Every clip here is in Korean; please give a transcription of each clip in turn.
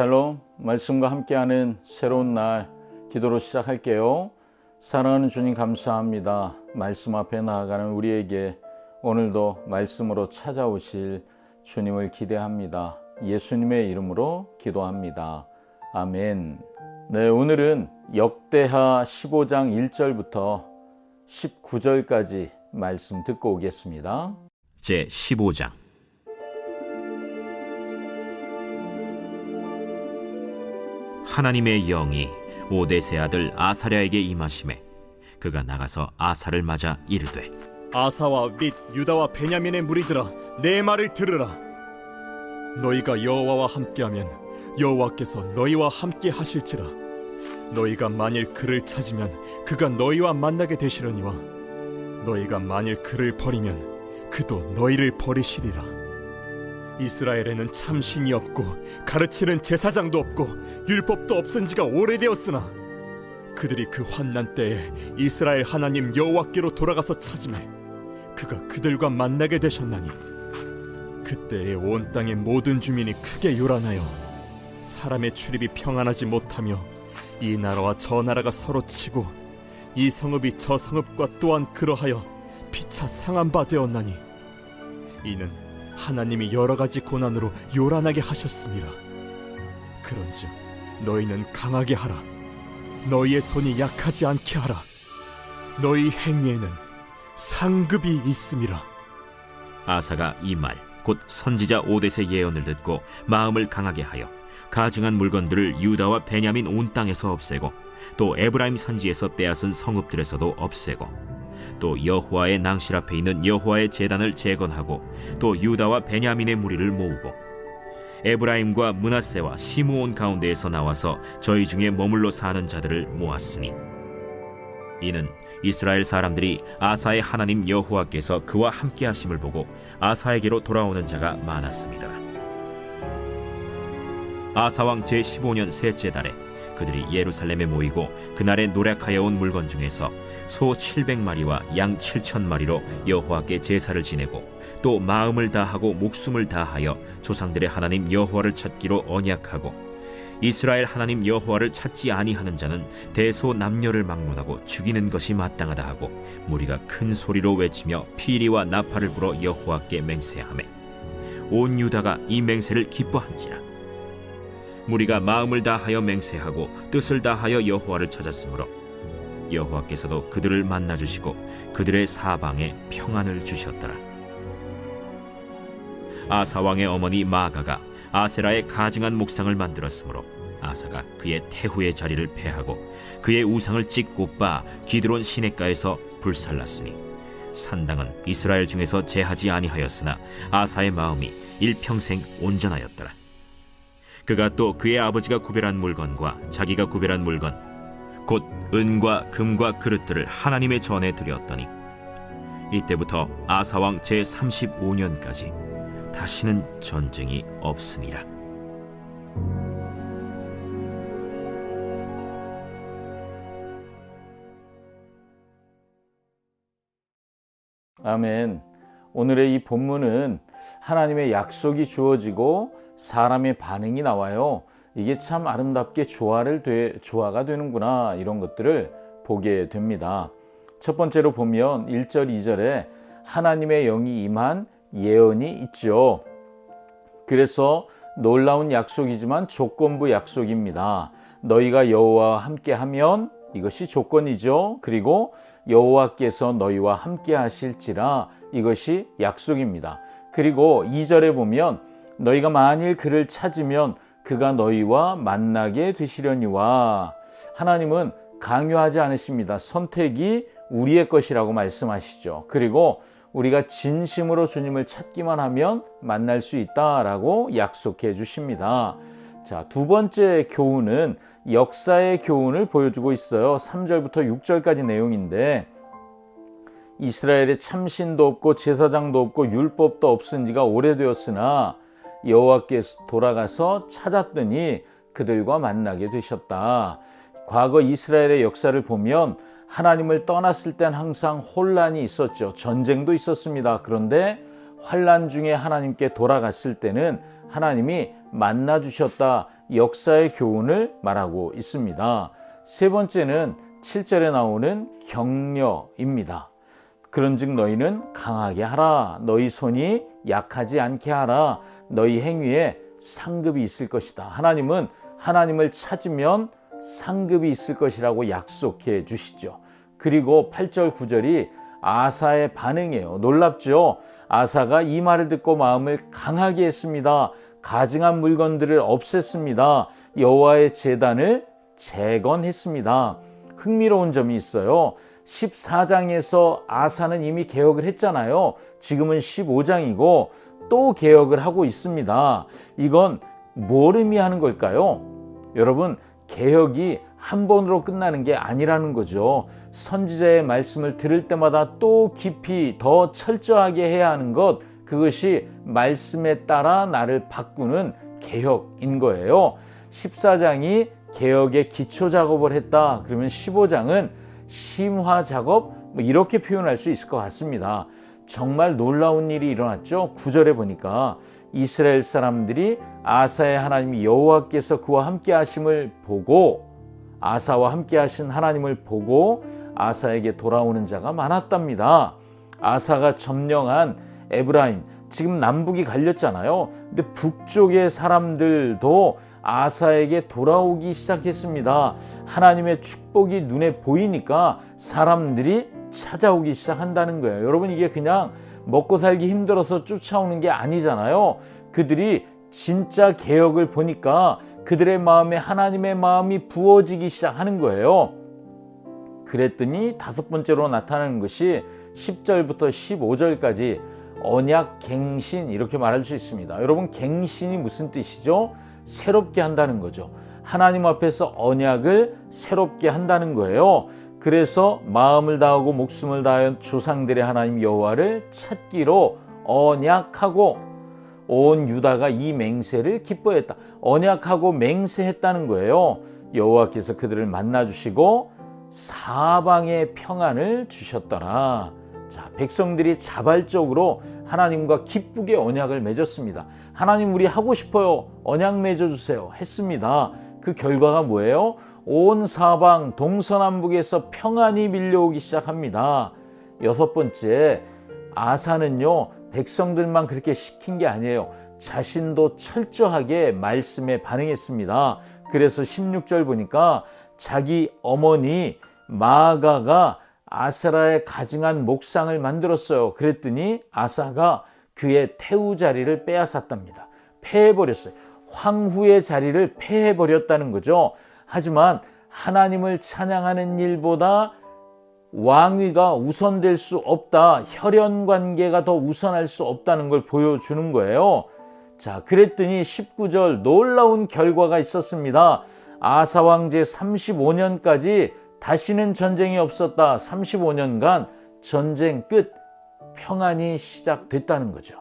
샬롬, 말씀과 함께하는 새로운 날 기도로 시작할게요. 사랑하는 주님 감사합니다. 말씀 앞에 나아가는 우리에게 오늘도 말씀으로 찾아오실 주님을 기대합니다. 예수님의 이름으로 기도합니다. 아멘. 네, 오늘은 역대하 15장 1절부터 19절까지 말씀 듣고 오겠습니다. 제 15장. 하나님의 영이 오뎃의 아들 아사랴에게 임하심에 그가 나가서 아사를 맞아 이르되, 아사와 및 유다와 베냐민의 무리들아, 내 말을 들으라. 너희가 여호와와 함께하면 여호와께서 너희와 함께 하실지라. 너희가 만일 그를 찾으면 그가 너희와 만나게 되시려니와 너희가 만일 그를 버리면 그도 너희를 버리시리라. 이스라엘에는 참 신이 없고 가르치는 제사장도 없고 율법도 없은 지가 오래되었으나 그들이 그 환난 때에 이스라엘 하나님 여호와께로 돌아가서 찾으매 그가 그들과 만나게 되셨나니, 그때에 온 땅의 모든 주민이 크게 요란하여 사람의 출입이 평안하지 못하며 이 나라와 저 나라가 서로 치고 이 성읍이 저 성읍과 또한 그러하여 피차 상한 바 되었나니, 이는 하나님이 여러 가지 고난으로 요란하게 하셨습니다. 그런즉 너희는 강하게 하라. 너희의 손이 약하지 않게 하라. 너희 행위에는 상급이 있음이라. 아사가 이 말 곧 선지자 오뎃의 예언을 듣고 마음을 강하게 하여 가증한 물건들을 유다와 베냐민 온 땅에서 없애고 또 에브라임 산지에서 빼앗은 성읍들에서도 없애고 또 여호와의 낭실 앞에 있는 여호와의 제단을 재건하고 또 유다와 베냐민의 무리를 모으고 에브라임과 므낫세와 시므온 가운데에서 나와서 저희 중에 머물러 사는 자들을 모았으니, 이는 이스라엘 사람들이 아사의 하나님 여호와께서 그와 함께 하심을 보고 아사에게로 돌아오는 자가 많았습니다. 아사 왕 제15년 셋째 달에 그들이 예루살렘에 모이고 그날에 노력하여 온 물건 중에서 소 700마리와 양 7,000마리로 여호와께 제사를 지내고 또 마음을 다하고 목숨을 다하여 조상들의 하나님 여호와를 찾기로 언약하고, 이스라엘 하나님 여호와를 찾지 아니하는 자는 대소 남녀를 막론하고 죽이는 것이 마땅하다 하고 무리가 큰 소리로 외치며 피리와 나팔을 불어 여호와께 맹세하매 온 유다가 이 맹세를 기뻐한지라. 무리가 마음을 다하여 맹세하고 뜻을 다하여 여호와를 찾았으므로 여호와께서도 그들을 만나주시고 그들의 사방에 평안을 주셨더라. 아사 왕의 어머니 마아가가 아세라의 가증한 목상을 만들었으므로 아사가 그의 태후의 자리를 폐하고 그의 우상을 찢고 빻아 기드론 시냇가에서 불살랐으니, 산당은 이스라엘 중에서 제하지 아니하였으나 아사의 마음이 일평생 온전하였더라. 그가 또 그의 아버지가 구별한 물건과 자기가 구별한 물건 곧 은과 금과 그릇들을 하나님의 전에 드렸더니, 이때부터 아사 왕 제35년까지 다시는 전쟁이 없으니라. 아멘. 오늘의 이 본문은 하나님의 약속이 주어지고 사람의 반응이 나와요. 이게 참 아름답게 조화가 되는구나, 이런 것들을 보게 됩니다. 첫 번째로 보면 1절, 2절에 하나님의 영이 임한 예언이 있죠. 그래서 놀라운 약속이지만 조건부 약속입니다. 너희가 여호와와 함께하면, 이것이 조건이죠. 그리고 여호와께서 너희와 함께 하실지라, 이것이 약속입니다. 그리고 2절에 보면 너희가 만일 그를 찾으면 그가 너희와 만나게 되시려니와, 하나님은 강요하지 않으십니다. 선택이 우리의 것이라고 말씀하시죠. 그리고 우리가 진심으로 주님을 찾기만 하면 만날 수 있다라고 약속해 주십니다. 자, 두 번째 교훈은 역사의 교훈을 보여주고 있어요. 3절부터 6절까지 내용인데, 이스라엘에 참신도 없고 제사장도 없고 율법도 없은 지가 오래되었으나 여호와께서 돌아가서 찾았더니 그들과 만나게 되셨다. 과거 이스라엘의 역사를 보면 하나님을 떠났을 땐 항상 혼란이 있었죠. 전쟁도 있었습니다. 그런데 환난 중에 하나님께 돌아갔을 때는 하나님이 만나 주셨다, 역사의 교훈을 말하고 있습니다. 세 번째는 7절에 나오는 격려입니다. 그런즉 너희는 강하게 하라. 너희 손이 약하지 않게 하라. 너희 행위에 상급이 있을 것이다. 하나님은 하나님을 찾으면 상급이 있을 것이라고 약속해 주시죠. 그리고 8절 9절이 아사의 반응이에요. 놀랍죠? 아사가 이 말을 듣고 마음을 강하게 했습니다. 가증한 물건들을 없앴습니다. 여호와의 제단을 재건했습니다. 흥미로운 점이 있어요. 14장에서 아사는 이미 개혁을 했잖아요. 지금은 15장이고 또 개혁을 하고 있습니다. 이건 뭘 의미하는 걸까요? 여러분, 개혁이 한 번으로 끝나는 게 아니라는 거죠. 선지자의 말씀을 들을 때마다 또 깊이 더 철저하게 해야 하는 것, 그것이 말씀에 따라 나를 바꾸는 개혁인 거예요. 14장이 개혁의 기초 작업을 했다. 그러면 15장은 심화 작업, 이렇게 표현할 수 있을 것 같습니다. 정말 놀라운 일이 일어났죠. 9절에 보니까 이스라엘 사람들이 아사의 하나님 여호와께서 그와 함께 하심을 보고, 아사와 함께 하신 하나님을 보고 아사에게 돌아오는 자가 많았답니다. 아사가 점령한 에브라임, 지금 남북이 갈렸잖아요. 근데 북쪽의 사람들도 아사에게 돌아오기 시작했습니다. 하나님의 축복이 눈에 보이니까 사람들이 찾아오기 시작한다는 거예요. 여러분, 이게 그냥 먹고 살기 힘들어서 쫓아오는 게 아니잖아요. 그들이 진짜 개혁을 보니까 그들의 마음에 하나님의 마음이 부어지기 시작하는 거예요. 그랬더니 다섯 번째로 나타나는 것이 10절부터 15절까지 언약 갱신, 이렇게 말할 수 있습니다. 여러분, 갱신이 무슨 뜻이죠? 새롭게 한다는 거죠. 하나님 앞에서 언약을 새롭게 한다는 거예요. 그래서 마음을 다하고 목숨을 다하여 조상들의 하나님 여호와를 찾기로 언약하고, 온 유다가 이 맹세를 기뻐했다. 언약하고 맹세했다는 거예요. 여호와께서 그들을 만나주시고 사방에 평안을 주셨더라. 자, 백성들이 자발적으로 하나님과 기쁘게 언약을 맺었습니다. 하나님, 우리 하고 싶어요. 언약 맺어주세요. 했습니다. 그 결과가 뭐예요? 온 사방 동서남북에서 평안이 밀려오기 시작합니다. 여섯 번째, 아사는요, 백성들만 그렇게 시킨 게 아니에요. 자신도 철저하게 말씀에 반응했습니다. 그래서 16절 보니까 자기 어머니 마아가가 아세라의 가증한 목상을 만들었어요. 그랬더니 아사가 그의 태우 자리를 빼앗았답니다. 패해버렸어요. 황후의 자리를 패해버렸다는 거죠. 하지만 하나님을 찬양하는 일보다 왕위가 우선될 수 없다. 혈연 관계가 더 우선할 수 없다는 걸 보여주는 거예요. 자, 그랬더니 19절 놀라운 결과가 있었습니다. 아사 왕제 35년까지 다시는 전쟁이 없었다. 35년간 전쟁 끝, 평안이 시작됐다는 거죠.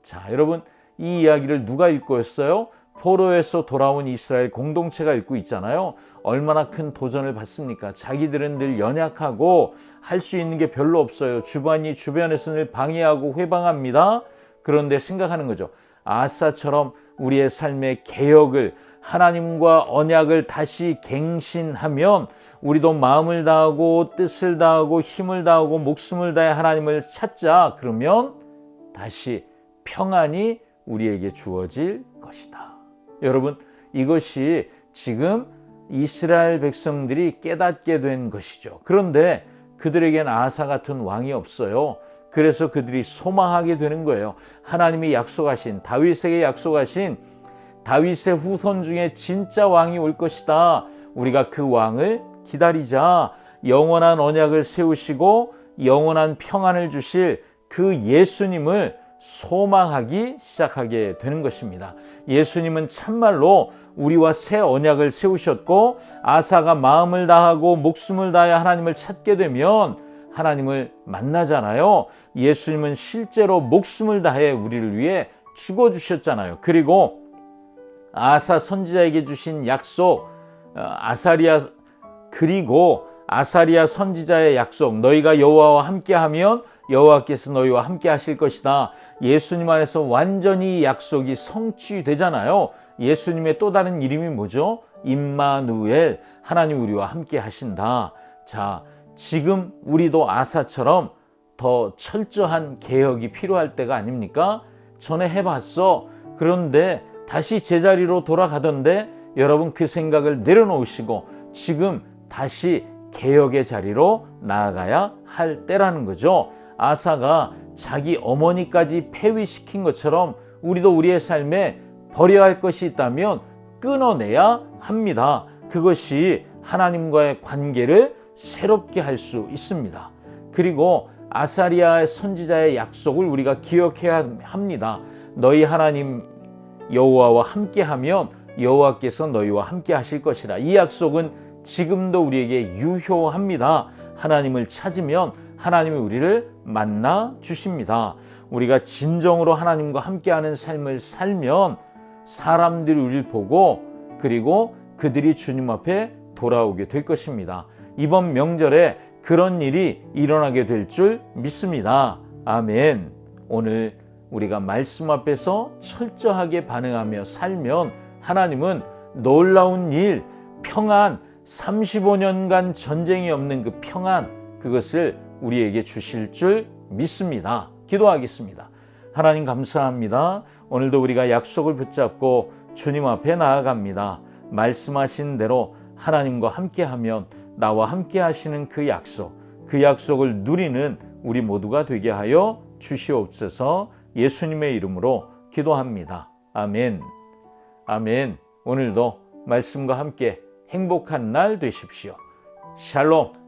자, 여러분, 이 이야기를 누가 읽고 있어요? 포로에서 돌아온 이스라엘 공동체가 읽고 있잖아요. 얼마나 큰 도전을 받습니까? 자기들은 늘 연약하고 할 수 있는 게 별로 없어요. 주변이 주변에서 늘 방해하고 회방합니다. 그런데 생각하는 거죠. 아사처럼 우리의 삶의 개혁을, 하나님과 언약을 다시 갱신하면 우리도 마음을 다하고 뜻을 다하고 힘을 다하고 목숨을 다해 하나님을 찾자. 그러면 다시 평안이 우리에게 주어질 것이다. 여러분, 이것이 지금 이스라엘 백성들이 깨닫게 된 것이죠. 그런데 그들에겐 아사 같은 왕이 없어요. 그래서 그들이 소망하게 되는 거예요. 하나님이 약속하신, 다윗에게 약속하신 다윗의 후손 중에 진짜 왕이 올 것이다. 우리가 그 왕을 기다리자. 영원한 언약을 세우시고 영원한 평안을 주실 그 예수님을 소망하기 시작하게 되는 것입니다. 예수님은 참말로 우리와 새 언약을 세우셨고, 아사가 마음을 다하고 목숨을 다해 하나님을 찾게 되면 하나님을 만나잖아요. 예수님은 실제로 목숨을 다해 우리를 위해 죽어주셨잖아요. 그리고 아사 선지자에게 주신 약속, 그리고 아사리아 선지자의 약속, 너희가 여호와와 함께하면 여호와께서 너희와 함께 하실 것이다. 예수님 안에서 완전히 약속이 성취되잖아요. 예수님의 또 다른 이름이 뭐죠? 임마누엘, 하나님 우리와 함께 하신다. 자, 지금 우리도 아사처럼 더 철저한 개혁이 필요할 때가 아닙니까? 전에 해봤어. 그런데 다시 제자리로 돌아가던데 여러분 그 생각을 내려놓으시고 지금 다시 개혁의 자리로 나아가야 할 때라는 거죠. 아사가 자기 어머니까지 폐위시킨 것처럼 우리도 우리의 삶에 버려야 할 것이 있다면 끊어내야 합니다. 그것이 하나님과의 관계를 새롭게 할 수 있습니다. 그리고 아사리아 선지자의 약속을 우리가 기억해야 합니다. 너희 하나님 여호와와 함께하면 여호와께서 너희와 함께 하실 것이라. 이 약속은 지금도 우리에게 유효합니다. 하나님을 찾으면 하나님이 우리를 만나 주십니다. 우리가 진정으로 하나님과 함께하는 삶을 살면 사람들이 우리를 보고 그리고 그들이 주님 앞에 돌아오게 될 것입니다. 이번 명절에 그런 일이 일어나게 될 줄 믿습니다. 아멘. 오늘 우리가 말씀 앞에서 철저하게 반응하며 살면 하나님은 놀라운 일, 평안, 35년간 전쟁이 없는 그 평안, 그것을 우리에게 주실 줄 믿습니다. 기도하겠습니다. 하나님 감사합니다. 오늘도 우리가 약속을 붙잡고 주님 앞에 나아갑니다. 말씀하신 대로 하나님과 함께하면 나와 함께 하시는 그 약속을 누리는 우리 모두가 되게 하여 주시옵소서. 예수님의 이름으로 기도합니다. 아멘. 아멘. 오늘도 말씀과 함께 행복한 날 되십시오. 샬롬.